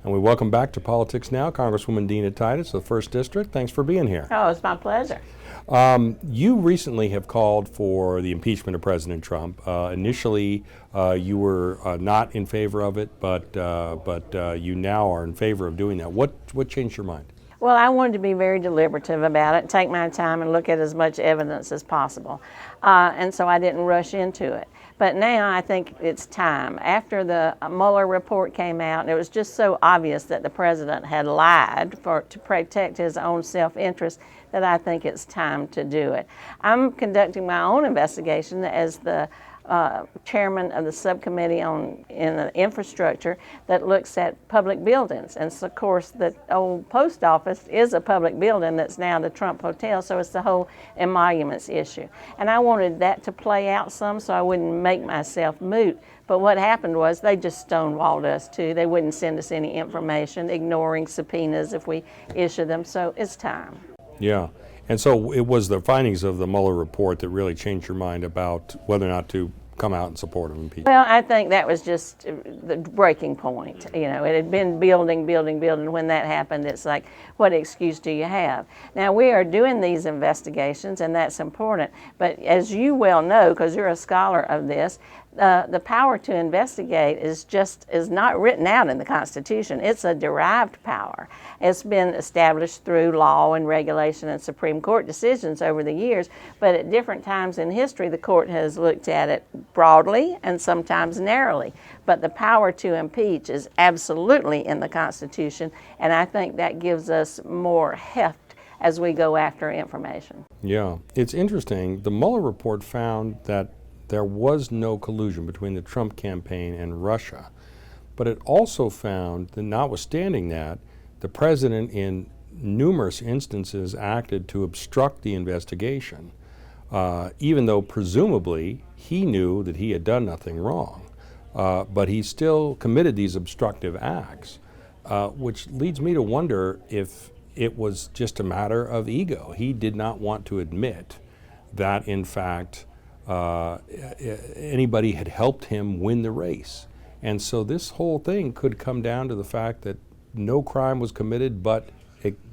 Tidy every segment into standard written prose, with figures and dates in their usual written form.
And we welcome back to Politics Now Congresswoman Dina Titus of the 1st District. Thanks for being here. Oh, it's my pleasure. You recently have called for the impeachment of President Trump. Initially, you were not in favor of it, but you now are in favor of doing that. What changed your mind? Well, I wanted to be very deliberative about it, take my time and look at as much evidence as possible. And so I didn't rush into it. But now I think it's time. After the Mueller report came out, and it was just so obvious that the president had lied to protect his own self-interest, that I think it's time to do it. I'm conducting my own investigation as the chairman of the subcommittee in the infrastructure that looks at public buildings. And so, of course, the old post office is a public building that's now the Trump Hotel, so it's the whole emoluments issue. And I wanted that to play out some so I wouldn't make myself moot. But what happened was they just stonewalled us too. They wouldn't send us any information, ignoring subpoenas if we issue them, so it's time. Yeah. And so it was the findings of the Mueller report that really changed your mind about whether or not to come out and support an impeachment. Well, I think that was just the breaking point. You know, it had been building. When that happened, it's like, what excuse do you have? Now, we are doing these investigations, and that's important. But as you well know, because you're a scholar of this, the power to investigate is not written out in the Constitution. It's a derived power. It's been established through law and regulation and Supreme Court decisions over the years, but at different times in history, the court has looked at it broadly and sometimes narrowly. But the power to impeach is absolutely in the Constitution, and I think that gives us more heft as we go after information. Yeah, it's interesting. The Mueller report found that there was no collusion between the Trump campaign and Russia. But it also found that notwithstanding that, the president in numerous instances acted to obstruct the investigation, even though presumably he knew that he had done nothing wrong. But he still committed these obstructive acts, which leads me to wonder if it was just a matter of ego. He did not want to admit that, in fact, anybody had helped him win the race. And so this whole thing could come down to the fact that no crime was committed, but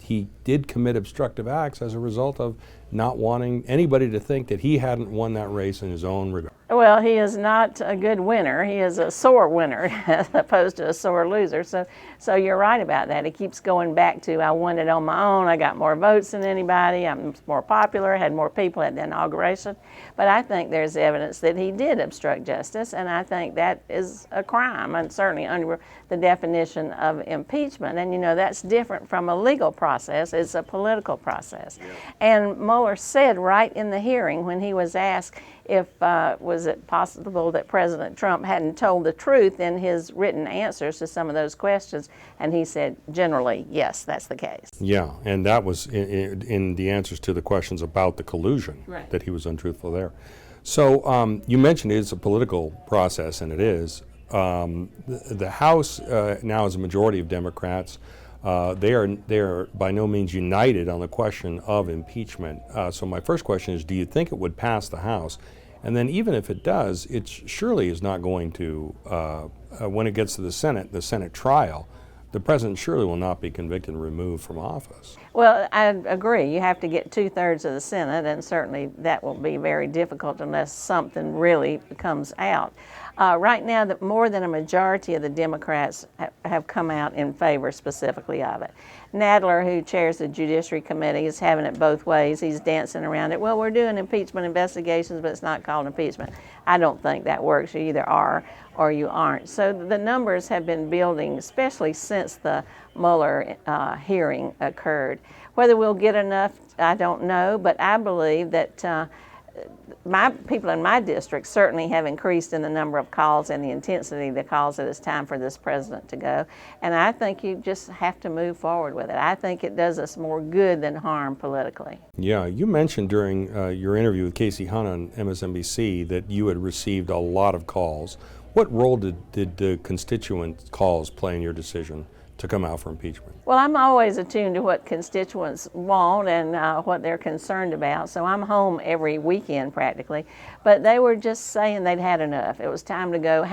he did commit obstructive acts as a result of not wanting anybody to think that he hadn't won that race in his own regard. Well, he is not a good winner. He is a sore winner as opposed to a sore loser. So you're right about that. He keeps going back to, I won it on my own, I got more votes than anybody, I'm more popular, had more people at the inauguration. But I think there's evidence that he did obstruct justice, and I think that is a crime, and certainly under the definition of impeachment. And you know, that's different from a legal process. It's a political process. Yeah. And Mueller said right in the hearing when he was asked if was it possible that President Trump hadn't told the truth in his written answers to some of those questions, and he said generally, yes, that's the case. Yeah, and that was in the answers to the questions about the collusion, right, that he was untruthful there. So you mentioned it's a political process, and it is. The House now is a majority of Democrats. They are by no means united on the question of impeachment. So my first question is, do you think it would pass the House? And then even if it does, it surely is not going to, when it gets to the Senate trial, the president surely will not be convicted and removed from office. Well, I agree. You have to get 2/3 of the Senate, and certainly that will be very difficult unless something really comes out. Right now, more than a majority of the Democrats have come out in favor specifically of it. Nadler, who chairs the Judiciary Committee, is having it both ways. He's dancing around it. Well, we're doing impeachment investigations, but it's not called impeachment. I don't think that works. You either are or you aren't. So the numbers have been building, especially since the Mueller hearing occurred. Whether we'll get enough, I don't know, but I believe that my people in my district certainly have increased in the number of calls and the intensity of the calls that it's time for this president to go. And I think you just have to move forward with it. I think it does us more good than harm politically. Yeah, you mentioned during your interview with Casey Hunt on MSNBC that you had received a lot of calls. What role did the constituent calls play in your decision to come out for impeachment? Well, I'm always attuned to what constituents want and what they're concerned about, so I'm home every weekend practically. But they were just saying they'd had enough. It was time to go.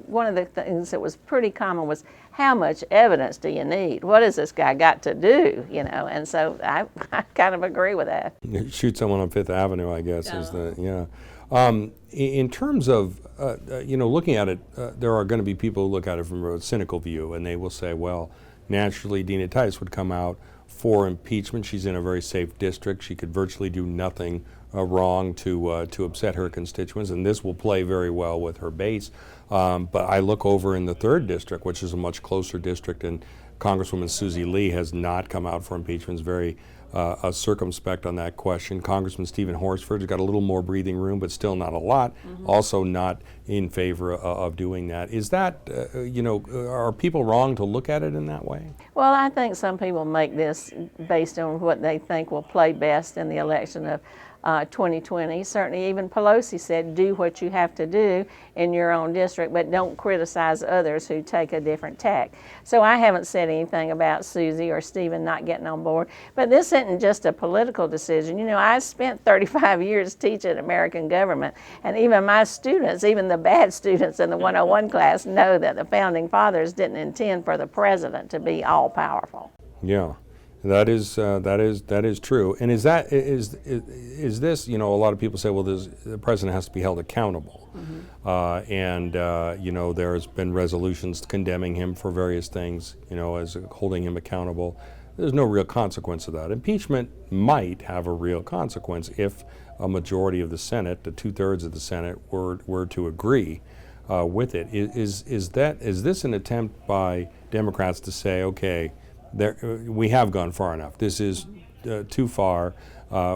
One of the things that was pretty common was, how much evidence do you need? What has this guy got to do? And so I kind of agree with that. Shoot someone on Fifth Avenue, I guess, is the, yeah. In terms of, looking at it, there are going to be people who look at it from a cynical view, and they will say, well, naturally, Dina Titus would come out for impeachment. She's in a very safe district. She could virtually do nothing wrong to upset her constituents, and this will play very well with her base. But I look over in the 3rd district, which is a much closer district, and Congresswoman Susie Lee has not come out for impeachment. Is very circumspect on that question. Congressman Stephen Horsford has got a little more breathing room, but still not a lot. Also not in favor of doing that. Is that, are people wrong to look at it in that way? Well, I think some people make this based on what they think will play best in the election of 2020. Certainly, even Pelosi said, do what you have to do in your own district, but don't criticize others who take a different tack. So I haven't said anything about Susie or Stephen not getting on board, but this isn't just a political decision. I spent 35 years teaching American government, and even my students, even the bad students in the 101 class, know that the Founding Fathers didn't intend for the president to be all powerful. Yeah. That is true. And is this, a lot of people say, well, the president has to be held accountable. There's been resolutions condemning him for various things, as holding him accountable. There's no real consequence of that. Impeachment might have a real consequence if a majority of the Senate, the 2/3 of the Senate, were to agree with it. Is this an attempt by Democrats to say, okay, we have gone far enough. This is too far.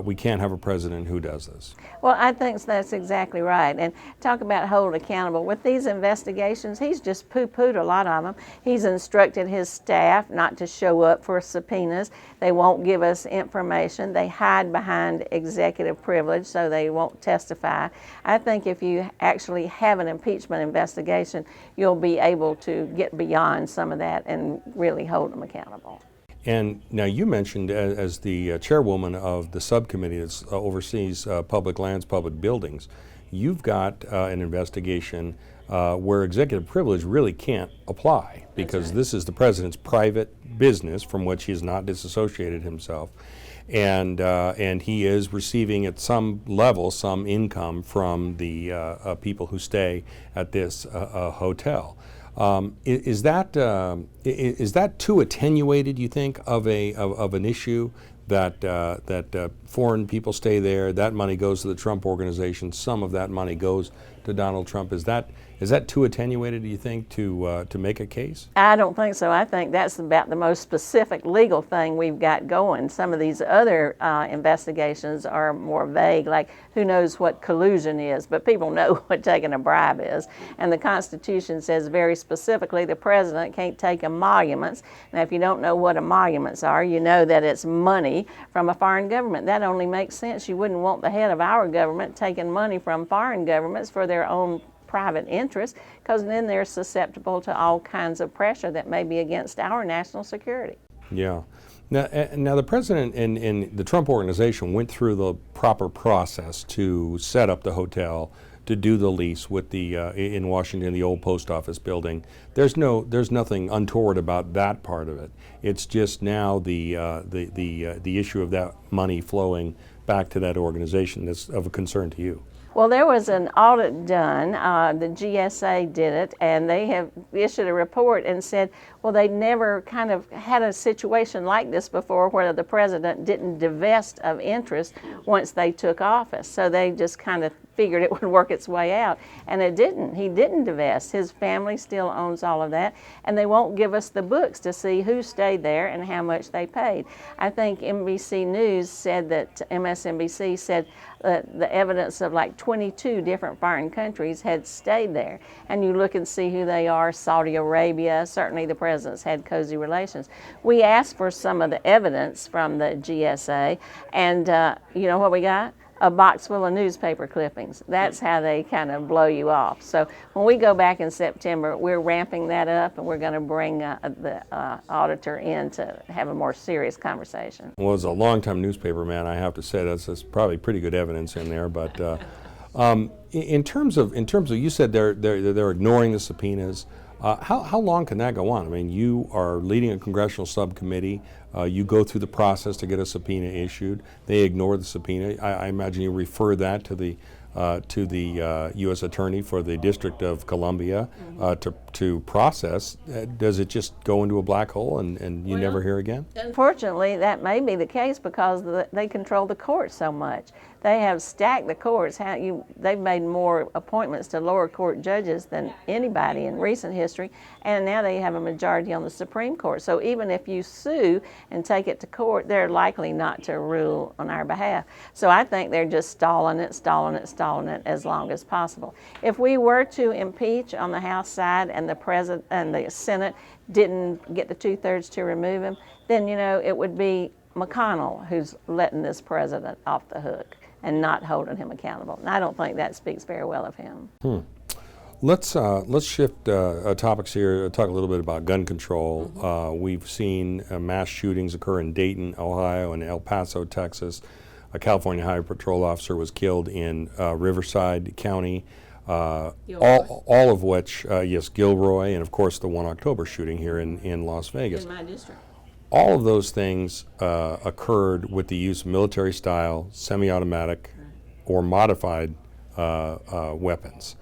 We can't have a president who does this. Well, I think that's exactly right. And talk about hold accountable. With these investigations, he's just poo-pooed a lot of them. He's instructed his staff not to show up for subpoenas. They won't give us information. They hide behind executive privilege so they won't testify. I think if you actually have an impeachment investigation, you'll be able to get beyond some of that and really hold them accountable. And now you mentioned, as the chairwoman of the subcommittee that oversees public lands, public buildings, you've got an investigation where executive privilege really can't apply, because this is the president's private business from which he has not disassociated himself. And he is receiving at some level some income from the people who stay at this hotel. Is that too attenuated, you think, of an issue that foreign people stay there, that money goes to the Trump organization, some of that money goes to Donald Trump? Is that too attenuated, do you think, to make a case? I don't think so. I think that's about the most specific legal thing we've got going. Some of these other investigations are more vague, like who knows what collusion is, but people know what taking a bribe is. And the Constitution says very specifically the president can't take emoluments. Now, if you don't know what emoluments are, you know that it's money from a foreign government. That only makes sense. You wouldn't want the head of our government taking money from foreign governments for their own private interests, because then they're susceptible to all kinds of pressure that may be against our national security. Yeah. Now the president and the Trump organization went through the proper process to set up the hotel, to do the lease with the in Washington, the old post office building. There's nothing untoward about that part of it. It's just now the issue of that money flowing back to that organization that's of a concern to you. Well, there was an audit done. The GSA did it, and they have issued a report and said, well, they never kind of had a situation like this before where the president didn't divest of interest once they took office. So they just kind of figured it would work its way out, and it didn't. He didn't divest. His family still owns all of that, and they won't give us the books to see who stayed there and how much they paid. I think NBC News said that, MSNBC said that the evidence of like 22 different foreign countries had stayed there. And you look and see who they are: Saudi Arabia, certainly the president's had cozy relations. We asked for some of the evidence from the GSA, and you know what we got? A box full of newspaper clippings. That's how they kind of blow you off. So when we go back in September, we're ramping that up, and we're going to bring the auditor in to have a more serious conversation. Well, as a longtime newspaper man, I have to say that's probably pretty good evidence in there. But in terms of, you said they're ignoring the subpoenas. How long can that go on? I mean, you are leading a congressional subcommittee. You go through the process to get a subpoena issued. They ignore the subpoena. I imagine you refer that to the U.S. Attorney for the District of Columbia to process. Does it just go into a black hole and you never hear again? Unfortunately, that may be the case because they control the courts so much. They have stacked the courts. They've made more appointments to lower court judges than anybody in recent history, and now they have a majority on the Supreme Court. So even if you sue and take it to court, they're likely not to rule on our behalf. So I think they're just stalling it as long as possible. If we were to impeach on the House side and the President and the Senate didn't get the 2/3 to remove him, then it would be McConnell who's letting this president off the hook and not holding him accountable. And I don't think that speaks very well of him. Let's shift topics here. Talk a little bit about gun control. We've seen mass shootings occur in Dayton, Ohio, and El Paso, Texas. A California Highway Patrol officer was killed in Riverside County. All of which, yes, Gilroy, and of course the 1 October shooting here in Las Vegas. In my district. All of those things occurred with the use of military-style, semi-automatic, or modified weapons.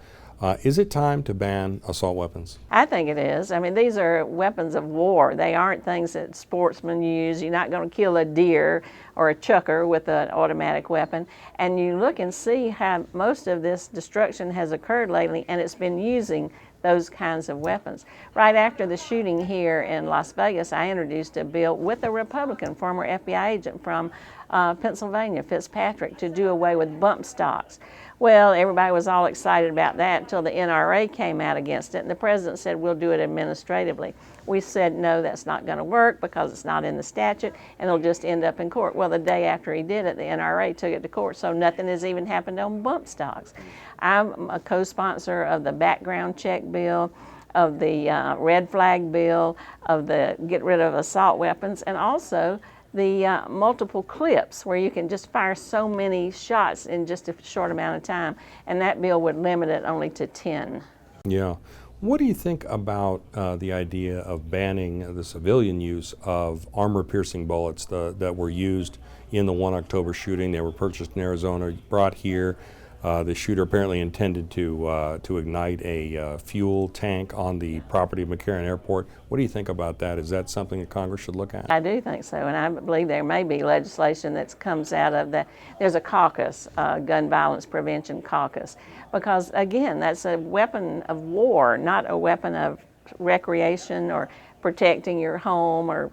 Is it time to ban assault weapons? I think it is. I mean, these are weapons of war. They aren't things that sportsmen use. You're not going to kill a deer or a chucker with an automatic weapon. And you look and see how most of this destruction has occurred lately, and it's been using those kinds of weapons. Right after the shooting here in Las Vegas, I introduced a bill with a Republican, former FBI agent from Pennsylvania, Fitzpatrick, to do away with bump stocks. Well, everybody was all excited about that until the NRA came out against it, and the president said, we'll do it administratively. We said, no, that's not going to work because it's not in the statute, and it'll just end up in court. Well, the day after he did it, the NRA took it to court, so nothing has even happened on bump stocks. I'm a co-sponsor of the background check bill, of the red flag bill, of the get rid of assault weapons, and also the multiple clips where you can just fire so many shots in just a short amount of time, and that bill would limit it only to 10. Yeah. What do you think about the idea of banning the civilian use of armor-piercing bullets that were used in the 1 October shooting? They were purchased in Arizona, brought here. The shooter apparently intended to ignite a fuel tank on the property of McCarran Airport. What do you think about that? Is that something that Congress should look at? I do think so, and I believe there may be legislation that comes out of that. There's a caucus, Gun Violence Prevention Caucus, because again, that's a weapon of war, not a weapon of recreation or protecting your home or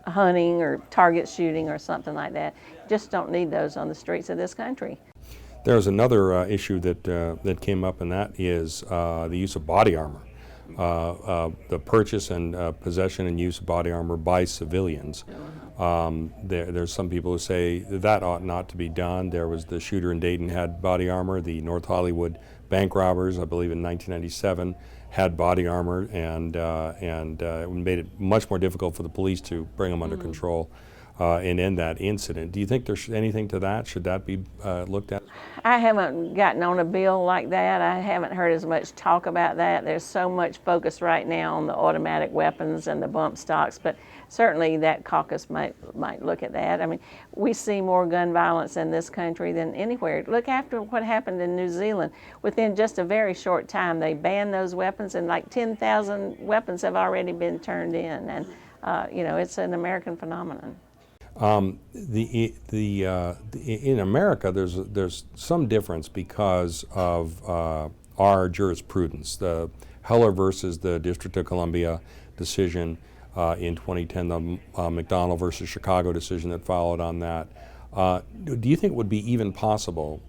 hunting or target shooting or something like that. Just don't need those on the streets of this country. There's another issue that came up, and that is the use of body armor. The purchase and possession and use of body armor by civilians. There's some people who say that ought not to be done. There was the shooter in Dayton had body armor. The North Hollywood bank robbers, I believe in 1997, had body armor, and it made it much more difficult for the police to bring them under control and end that incident. Do you think there's anything to that? Should that be looked at? I haven't gotten on a bill like that. I haven't heard as much talk about that. There's so much focus right now on the automatic weapons and the bump stocks, but certainly that caucus might look at that. I mean, we see more gun violence in this country than anywhere. Look after what happened in New Zealand. Within just a very short time, they banned those weapons, and like 10,000 weapons have already been turned in, and it's an American phenomenon. In America, there's some difference because of our jurisprudence. The Heller versus the District of Columbia decision in 2010, the McDonald versus Chicago decision that followed on that. Do you think it would be even possible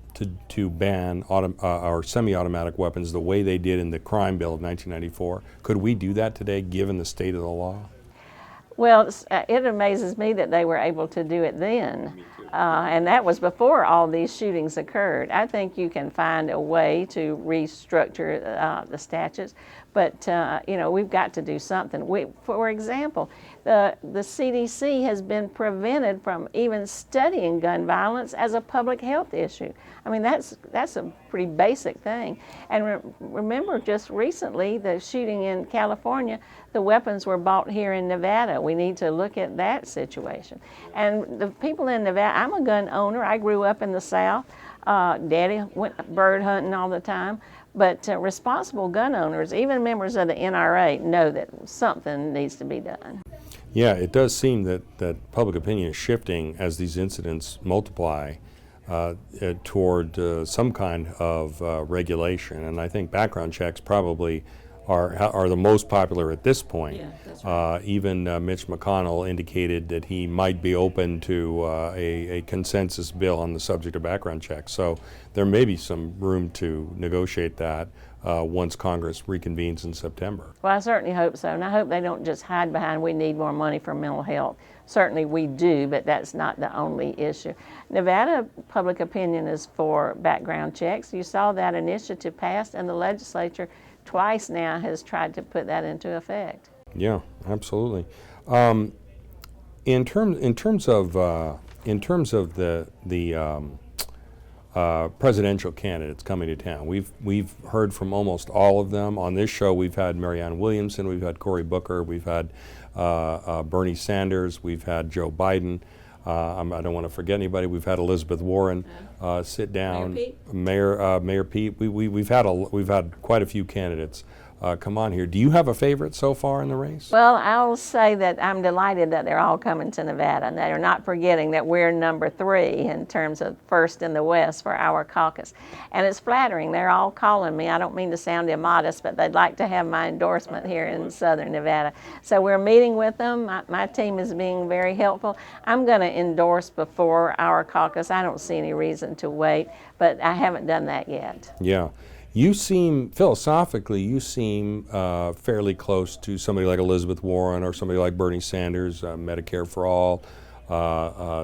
to ban or semi-automatic weapons the way they did in the crime bill of 1994? Could we do that today, given the state of the law? Well, it amazes me that they were able to do it then. And that was before all these shootings occurred. I think you can find a way to restructure the statutes, but you know, we've got to do something. For example, the CDC has been prevented from even studying gun violence as a public health issue. I mean, that's a pretty basic thing. And remember, just recently, the shooting in California, the weapons were bought here in Nevada. We need to look at that situation. And the people in Nevada, I'm a gun owner. I grew up in the South. Daddy went bird hunting all the time. But responsible gun owners, even members of the NRA, know that something needs to be done. Yeah, it does seem that public opinion is shifting as these incidents multiply toward some kind of regulation, and I think background checks probably are the most popular at this point. Yeah, that's right. Even Mitch McConnell indicated that he might be open to a consensus bill on the subject of background checks. So there may be some room to negotiate that once Congress reconvenes in September. Well, I certainly hope so, and I hope they don't just hide behind we need more money for mental health. Certainly we do, but that's not the only issue. Nevada public opinion is for background checks. You saw that initiative passed, and the legislature twice now has tried to put that into effect. Yeah, absolutely. In terms of the presidential candidates coming to town, we've heard from almost all of them. On this show, we've had Marianne Williamson, we've had Cory Booker, we've had Bernie Sanders, we've had Joe Biden. I don't want to forget anybody. We've had Elizabeth Warren sit down. Mayor Pete. We've had quite a few candidates come on here. Do you have a favorite so far in the race? Well, I'll say that I'm delighted that they're all coming to Nevada, and they're not forgetting that we're number 3 in terms of first in the West for our caucus. And it's flattering. They're all calling me. I don't mean to sound immodest, but they'd like to have my endorsement here in Southern Nevada. So we're meeting with them. My team is being very helpful. I'm going to endorse before our caucus. I don't see any reason to wait, but I haven't done that yet. Yeah. You seem, philosophically, fairly close to somebody like Elizabeth Warren or somebody like Bernie Sanders, Medicare for All.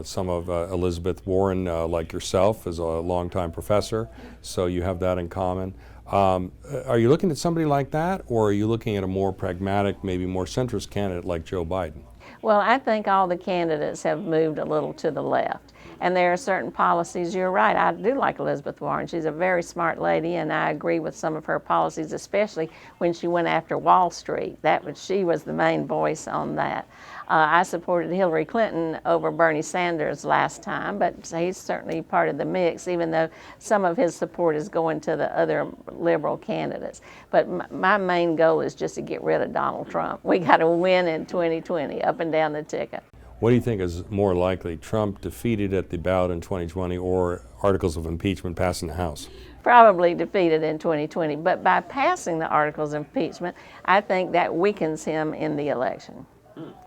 Some of Elizabeth Warren, like yourself, is a longtime professor, so you have that in common. Are you looking at somebody like that, or are you looking at a more pragmatic, maybe more centrist candidate like Joe Biden? Well, I think all the candidates have moved a little to the left. And there are certain policies, you're right, I do like Elizabeth Warren. She's a very smart lady, and I agree with some of her policies, especially when she went after Wall Street. She was the main voice on that. I supported Hillary Clinton over Bernie Sanders last time, but he's certainly part of the mix, even though some of his support is going to the other liberal candidates. But my main goal is just to get rid of Donald Trump. We got to win in 2020, up and down the ticket. What do you think is more likely, Trump defeated at the ballot in 2020 or articles of impeachment passed in the House? Probably defeated in 2020, but by passing the articles of impeachment, I think that weakens him in the election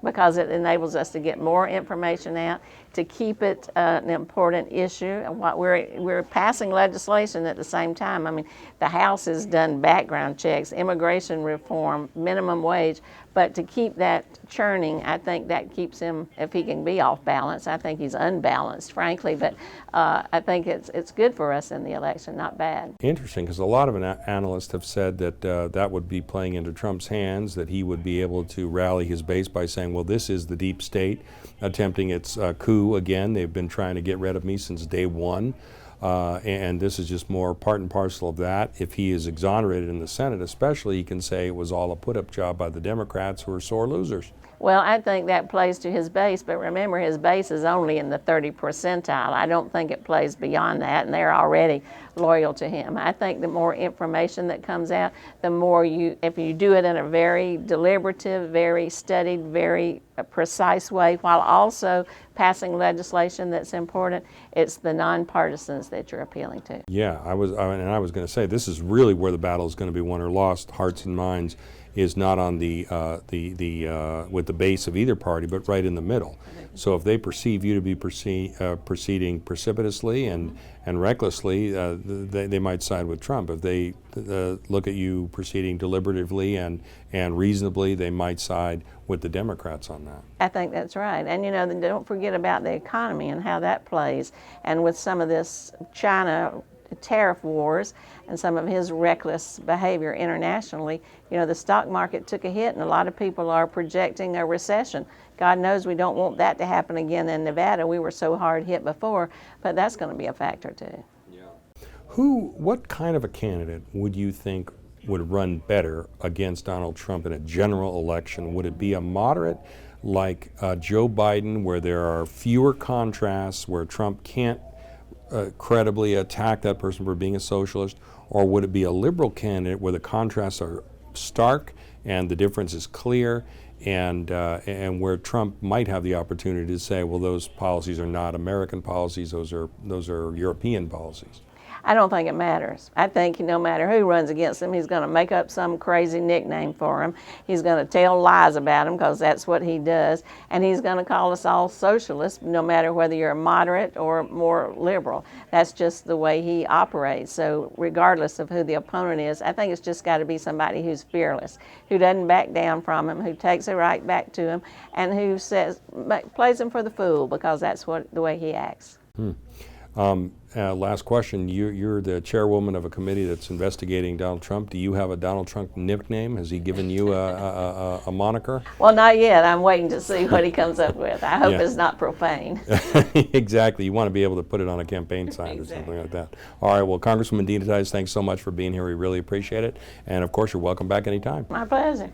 because it enables us to get more information out, to keep it an important issue. And what we're passing legislation at the same time. I mean, the House has done background checks, immigration reform, minimum wage, but to keep that churning, I think that keeps him, if he can be off balance. I think he's unbalanced, frankly, but I think it's good for us in the election, not bad. Interesting, because a lot of analysts have said that that would be playing into Trump's hands, that he would be able to rally his base by saying, well, this is the deep state attempting its coup again. They've been trying to get rid of me since day one. And this is just more part and parcel of that. If he is exonerated in the Senate especially, he can say it was all a put-up job by the Democrats, who are sore losers. Well, I think that plays to his base, but remember, his base is only in the 30 percentile. I don't think it plays beyond that, and they're already loyal to him. I think the more information that comes out, the more if you do it in a very deliberative, very studied, very precise way, while also passing legislation that's important, it's the nonpartisans that you're appealing to. Yeah, I was going to say, this is really where the battle is going to be won or lost, hearts and minds is not on with the base of either party, but right in the middle. So if they perceive you to be proceeding precipitously and recklessly, they might side with Trump. If they look at you proceeding deliberatively and reasonably, they might side with the Democrats on that. I think that's right. And you know, don't forget about the economy and how that plays. And with some of this China tariff wars and some of his reckless behavior internationally, you know, the stock market took a hit and a lot of people are projecting a recession. God knows we don't want that to happen again in Nevada. We were so hard hit before, but that's going to be a factor too. What kind of a candidate would you think would run better against Donald Trump in a general election? Would it be a moderate like Joe Biden, where there are fewer contrasts, where Trump can't credibly attack that person for being a socialist? Or would it be a liberal candidate where the contrasts are stark and the difference is clear, and where Trump might have the opportunity to say, well, those policies are not American policies, those are European policies? I don't think it matters. I think no matter who runs against him, he's going to make up some crazy nickname for him. He's going to tell lies about him because that's what he does. And he's going to call us all socialists, no matter whether you're a moderate or more liberal. That's just the way he operates. So regardless of who the opponent is, I think it's just got to be somebody who's fearless, who doesn't back down from him, who takes it right back to him, and who plays him for the fool, because that's the way he acts. Last question. You're the chairwoman of a committee that's investigating Donald Trump. Do you have a Donald Trump nickname? Has he given you a moniker? Well, not yet. I'm waiting to see what he comes up with. I hope it's not profane. Exactly. You want to be able to put it on a campaign sign or something like that. All right. Well, Congresswoman Dina Titus, thanks so much for being here. We really appreciate it. And, of course, you're welcome back anytime. My pleasure.